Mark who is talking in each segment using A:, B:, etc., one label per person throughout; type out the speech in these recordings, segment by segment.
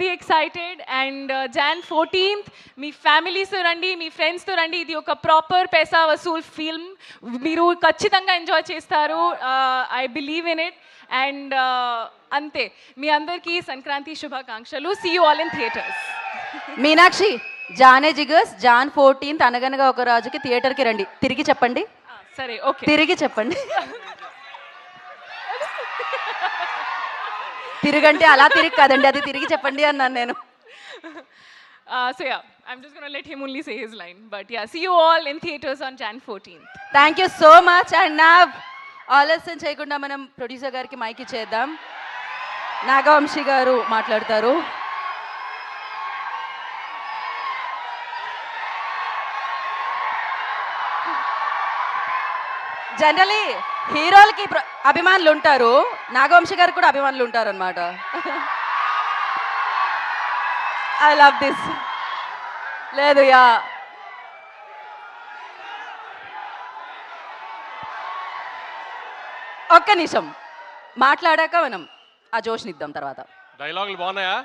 A: Very excited and June 14th మీ ఫ్యామిలీస్తో రండి, మీ ఫ్రెండ్స్తో రండి. ఇది ఒక ప్రాపర్ పైసా వసూల్ ఫిల్మ్, మీరు ఖచ్చితంగా ఎంజాయ్ చేస్తారు. I believe in it. And అంతే, మీ అందరికీ సంక్రాంతి శుభాకాంక్షలు. See you all in theatres.
B: Meenakshi, జానే జిగర్స్ జాన్ 14th అనగనగా ఒక రాజుకి థియేటర్కి రండి. తిరిగి చెప్పండి.
A: సరే, ఓకే,
B: తిరిగి చెప్పండి. తిరుగంటే అలా తిరిగి కాదండి, అది తిరిగి చెప్పండి అన్నాను నేను.
A: So yeah, I'm just going to let him only say his line. But yeah, see you all in theaters on Jan 14th.
B: Thank you so much. And నా ఆలస్యం చేయకుండా మనం ప్రొడ్యూసర్ గారికి మైక్ ఇచ్చేద్దాం. నాగవంశీ గారు మాట్లాడతారు. జనరలీ హీరోలకి అభిమానులు ఉంటారు, నాగవంశీ గారికి కూడా అభిమానులు ఉంటారు అనమాట. I love this. లేదు యా, ఒక్క నిమిషం మాట్లాడాక మనం ఆ జోష్నిద్దాం. తర్వాత
C: డైలాగులు బాగున్నాయా?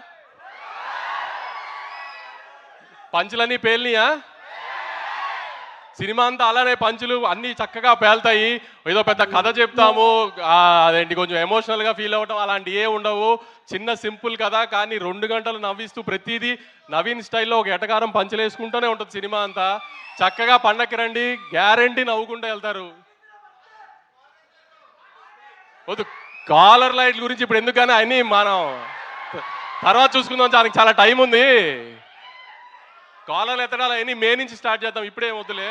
C: పంచులన్నీ పేలినాయా? సినిమా అంతా అలానే పంచులు అన్నీ చక్కగా పేలుతాయి. ఏదో పెద్ద కథ చెప్తాము, అదేంటి కొంచెం ఎమోషనల్గా ఫీల్ అవ్వటం అలాంటి ఏ ఉండవు. చిన్న సింపుల్ కథ, కానీ 2 గంటలు నవ్విస్తూ ప్రతిదీ నవీన్ స్టైల్లో ఒక ఎటకారం పంచులు వేసుకుంటూనే ఉంటుంది సినిమా అంతా. చక్కగా పండక్కి రండి, గ్యారంటీ నవ్వుకుంటూ వెళ్తారు. వద్దు, కాలర్ లైట్ గురించి ఇప్పుడు ఎందుకని అన్నీ మనం తర్వాత చూసుకుందాం, దానికి చాలా టైం ఉంది. కాలర్లు ఎత్తడాలు అవన్నీ మే నుంచి స్టార్ట్ చేద్దాం, ఇప్పుడేం వద్దులే.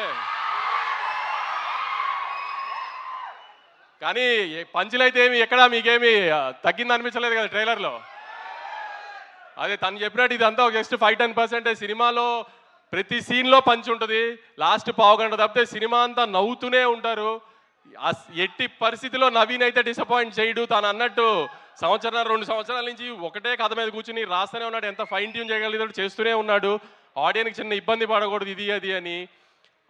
C: కానీ పంచులైతే ఏమి ఎక్కడా మీకేమి తగ్గింది అనిపించలేదు కదా ట్రైలర్లో. అదే తను చెప్పినట్టు ఇదంతా ఒక జస్ట్ 5-10% సినిమాలో ప్రతి సీన్లో పంచి ఉంటుంది. లాస్ట్ పావుగంట తప్పితే సినిమా అంతా నవ్వుతూనే ఉంటారు. ఎట్టి పరిస్థితిలో నవీన్ అయితే డిసప్పాయింట్ చేయడు. తను అన్నట్టు 1-2 సంవత్సరాల నుంచి ఒకటే కథ మీద కూర్చుని రాస్తూనే ఉన్నాడు. ఎంత ఫైన్ ట్యూన్ చేయగలిగాడు చేస్తూనే ఉన్నాడు. ఆడియన్కి చిన్న ఇబ్బంది పడకూడదు ఇది అది అని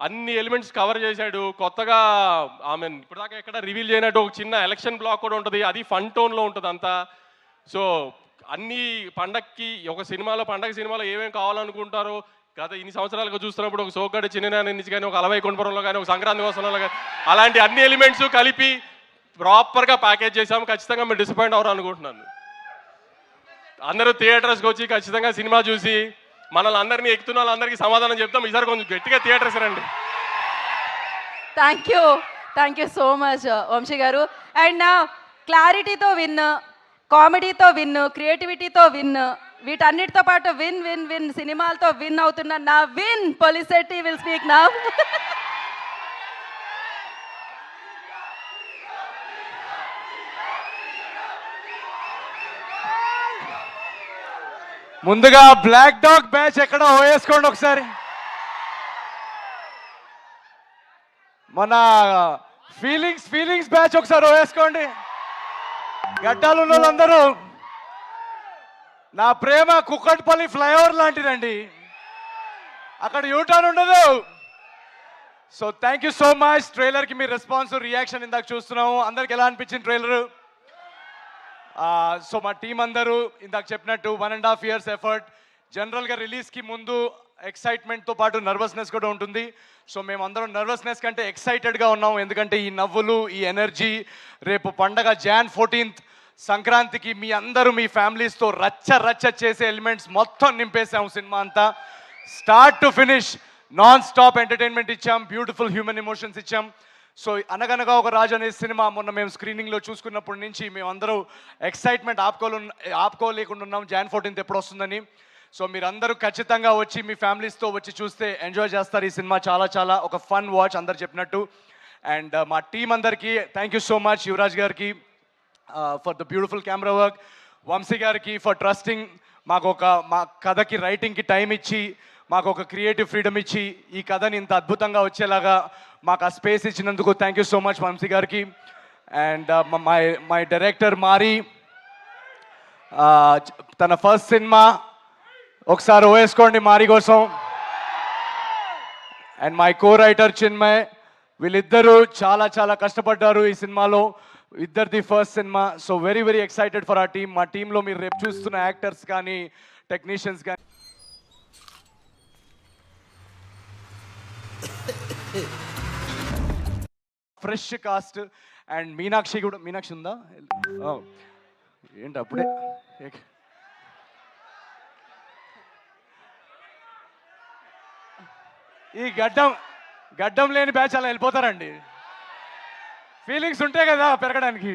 C: అన్ని ఎలిమెంట్స్ కవర్ చేశాడు. కొత్తగా ఆమె ఇప్పటిదాకా ఎక్కడ రివీల్ చేయనట్టు ఒక చిన్న ఎలక్షన్ బ్లాక్ కూడా ఉంటుంది, అది ఫన్ టోన్లో ఉంటుంది అంతా. సో అన్ని పండక్కి ఒక సినిమాలో పండగ సినిమాలో ఏమేమి కావాలనుకుంటారో గత ఇన్ని సంవత్సరాలుగా చూస్తున్నప్పుడు ఒక సోగ్గాడి చిన్ననాని నుంచి కానీ, ఒక అలవై కొండపురంలో కానీ, ఒక సంక్రాంతి కోసంలో కానీ అలాంటి అన్ని ఎలిమెంట్స్ కలిపి ప్రాపర్గా ప్యాకేజ్ చేసాము. ఖచ్చితంగా మీరు డిసప్పాయింట్ అవ్వరు అనుకుంటున్నాను. అందరూ థియేటర్స్కి వచ్చి ఖచ్చితంగా సినిమా చూసి మనల్ని అందరినీ ఎక్కుతున్న వాళ్ళందరికీ సమాధానం చెప్తాం. ఈసారి కొంచెం గట్టిగా థియేటర్స్ రండి.
B: Thank you so much Vamshi garu. And నా క్లారిటీతో విన్, కామెడీతో విన్, క్రియేటివిటీతో విన్, వీటన్నిటితో పాటు విన్ విన్ విన్ సినిమాలతో విన్ అవుతున్న Naveen Polishetty will speak now.
D: ముందుగా బ్లాక్ డాగ్ బ్యాచ్ ఎక్కడ వేసుకోండి ఒకసారి. మన ఫీలింగ్స్ బ్యాచ్ ఒకసారి వేసుకోండి. గడ్డాలు ఉన్న వాళ్ళందరూ, నా ప్రేమ కుక్కట్పల్లి ఫ్లైఓవర్ లాంటిదండి, అక్కడ యూటర్న్ ఉండదు. So thank you so much. ట్రైలర్కి మీ రెస్పాన్స్ రియాక్షన్ ఇందాక చూస్తున్నాము. అందరికి ఎలా అనిపించింది ట్రైలరు? సో మా టీం అందరూ ఇందాక చెప్పినట్టు 1.5 years ఎఫర్ట్. జనరల్గా రిలీజ్కి ముందు ఎక్సైట్మెంట్తో పాటు నర్వస్నెస్ కూడా ఉంటుంది. సో మేమందరం నర్వస్నెస్ కంటే ఎక్సైటెడ్గా ఉన్నాం, ఎందుకంటే ఈ నవ్వులు, ఈ ఎనర్జీ, రేపు పండగ Jan 14th సంక్రాంతికి మీ అందరూ మీ ఫ్యామిలీస్తో రచ్చ చేసే ఎలిమెంట్స్ మొత్తం నింపేసాం. సినిమా అంతా start to finish non stop entertainment ఇచ్చాం, బ్యూటిఫుల్ హ్యూమన్ ఎమోషన్స్ ఇచ్చాం. సో అనగనగా ఒక రాజు అనే సినిమా మొన్న మేము స్క్రీనింగ్లో చూసుకున్నప్పటి నుంచి మేమందరూ ఎక్సైట్మెంట్ ఆపుకోలేకుండా ఉన్నాం Jan 14th ఎప్పుడు వస్తుందని. సో మీరందరూ ఖచ్చితంగా వచ్చి మీ ఫ్యామిలీస్తో వచ్చి చూస్తే ఎంజాయ్ చేస్తారు. ఈ సినిమా చాలా ఒక ఫన్ వాచ్ అందరు చెప్పినట్టు. అండ్ మా టీం అందరికీ thank you so much. Yuvraj గారికి for the beautiful camera work, Vamsi గారికి ఫర్ ట్రస్టింగ్ మా కథకి రైటింగ్కి టైం ఇచ్చి మాకు ఒక క్రియేటివ్ ఫ్రీడమ్ ఇచ్చి ఈ కథని ఇంత అద్భుతంగా వచ్చేలాగా మాకు ఆ స్పేస్ ఇచ్చినందుకు thank you so much Vamsi గారికి. అండ్ మై డైరెక్టర్ మారి, తన ఫస్ట్ సినిమా, ఒకసారి వేసుకోండి మారి కోసం. And my co writer Chinmay, వీళ్ళిద్దరూ చాలా కష్టపడ్డారు ఈ సినిమాలో. ఇద్దరిది first cinema. So very excited for ఆ టీమ్. మా టీంలో మీరు రేపు చూస్తున్న యాక్టర్స్ కానీ, టెక్నీషియన్స్ కానీ ఫ్రెష్ కాస్ట్ అండ్ మీనాక్షి కూడా, మీనాక్షి ఉందా? Oh. ఏంటి అప్పుడే ఈ గడ్డం లేని బ్యాచ్ అలా వెళ్ళిపోతారండి. ఫీలింగ్స్ ఉంటాయి కదా పెరగడానికి.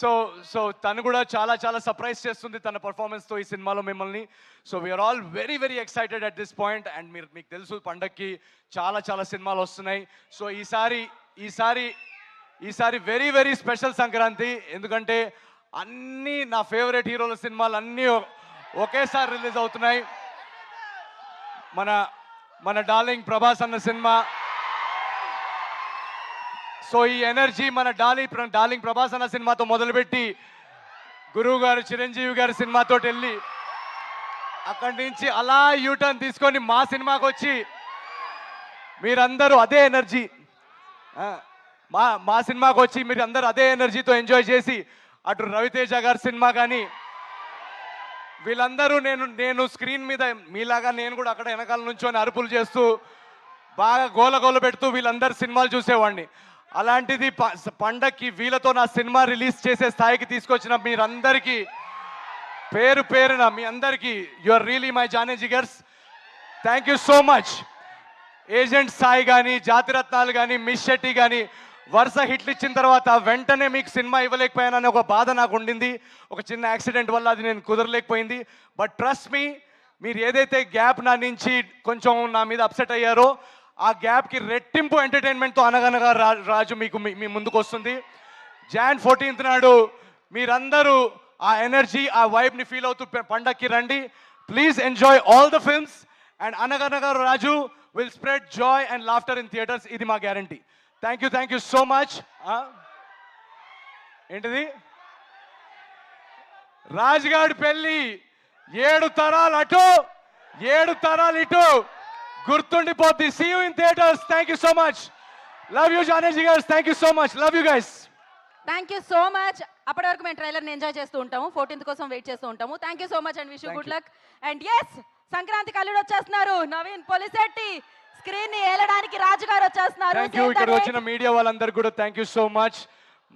D: సో తను కూడా చాలా సర్ప్రైజ్ చేస్తుంది తన పర్ఫార్మెన్స్తో ఈ సినిమాలో మిమ్మల్ని. So we're all very excited at this point. And మీకు తెలుసు పండక్కి చాలా సినిమాలు వస్తున్నాయి. సో ఈసారి వెరీ స్పెషల్ సంక్రాంతి. ఎందుకంటే అన్నీ నా ఫేవరెట్ హీరోల సినిమాలు అన్నీ ఒకేసారి రిలీజ్ అవుతున్నాయి. మన డార్లింగ్ ప్రభాస్ అన్న సినిమా. సో ఈ ఎనర్జీ మన డార్లింగ్ ప్రభాస్ అన్న సినిమాతో మొదలుపెట్టి గురువు గారు చిరంజీవి గారి సినిమాతో వెళ్ళి అక్కడి నుంచి అలా యూటర్న్ తీసుకొని మా సినిమాకి వచ్చి మీరందరూ అదే ఎనర్జీ మా సినిమాకి వచ్చి మీరు అందరూ అదే ఎనర్జీతో ఎంజాయ్ చేసి అటు రవితేజ గారి సినిమా కానీ వీళ్ళందరూ నేను స్క్రీన్ మీద మీలాగా నేను కూడా అక్కడ వెనకాల నుంచొని అరుపులు చేస్తూ బాగా గోల పెడుతూ వీళ్ళందరూ సినిమాలు చూసేవాడిని. అలాంటిది పండక్కి వీళ్ళతో నా సినిమా రిలీజ్ చేసే స్థాయికి తీసుకొచ్చిన మీరందరికీ పేరున మీ అందరికీ యు ఆర్ రియలీ మై జానే జిగర్స్. Thank you so much. Agent Sai కానీ, జాతిరత్నాలు కానీ, మిస్ శెట్టి కానీ వరుస హిట్లు ఇచ్చిన తర్వాత వెంటనే మీకు సినిమా ఇవ్వలేకపోయానని ఒక బాధ నాకు ఉండింది. ఒక చిన్న యాక్సిడెంట్ వల్ల అది నేను కుదరలేకపోయింది. బట్ ట్రస్ట్ మీ, మీరు ఏదైతే గ్యాప్ నా నుంచి కొంచెం నా మీద అప్సెట్ అయ్యారో ఆ గ్యాప్కి రెట్టింపు ఎంటర్టైన్మెంట్తో అనగనగా రాజు మీ ముందుకు వస్తుంది. Jan 14th నాడు మీరందరూ ఆ ఎనర్జీ, ఆ వైబ్ని ఫీల్ అవుతూ పండక్కి రండి. Please enjoy all the films and Anaganaga Raju will spread joy and laughter in theatres. ఇది మా guarantee. Thank you so much. ఏంటిది రాజుగాడి పెళ్ళి 7 తరాలు అటు 7 తరాలు ఇటు గుర్తుండిపోద్ది. See you in theatres. Thank you so much. Love you జానేజీ గారు. Thank you so much. Love you guys.
B: Thank you so much. అప్పటి వరకు మేము ట్రైలర్ని ఎంజాయ్ చేస్తూ ఉంటాము, 14th కోసం వెయిట్ చేస్తూ ఉంటాము. Thank you so much and wish you good luck. And yes, Sankranti కల్లుడు వచ్చేస్తున్నారు. నవీన్ పొలిశెట్టి స్క్రీన్ ని ఏలడానికి రాజు గారు వచ్చేస్తున్నారు.
D: Thank you. ఇక్కడ వచ్చిన మీడియా వాళ్ళందరూ కూడా థ్యాంక్ యూ సో మచ్.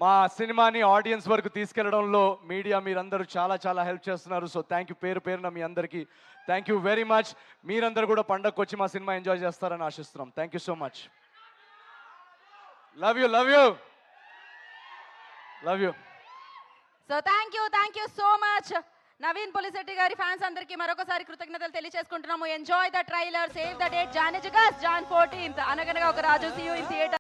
D: మా సినిమాని ఆడియన్స్ వరకు తీసుకెళ్లడంలో మీడియా మీరందరూ చాలా హెల్ప్ చేస్తున్నారు. సో థ్యాంక్ యూ పేరున మీ అందరికీ థ్యాంక్ యూ వెరీ మచ్. మీరందరూ కూడా పండగకు వచ్చి మా సినిమా ఎంజాయ్ చేస్తారని ఆశిస్తున్నాం. Thank you so much. Love you.
B: So thank you so much. Naveen Polishetty గారి ఫ్యాన్స్ అందరికీ మరొకసారి కృతజ్ఞతలు తెలియజేసుకుంటున్నాము. Enjoy the trailer, save the date. Jan 14th Anaganaga Oka Raju. See you in theatre.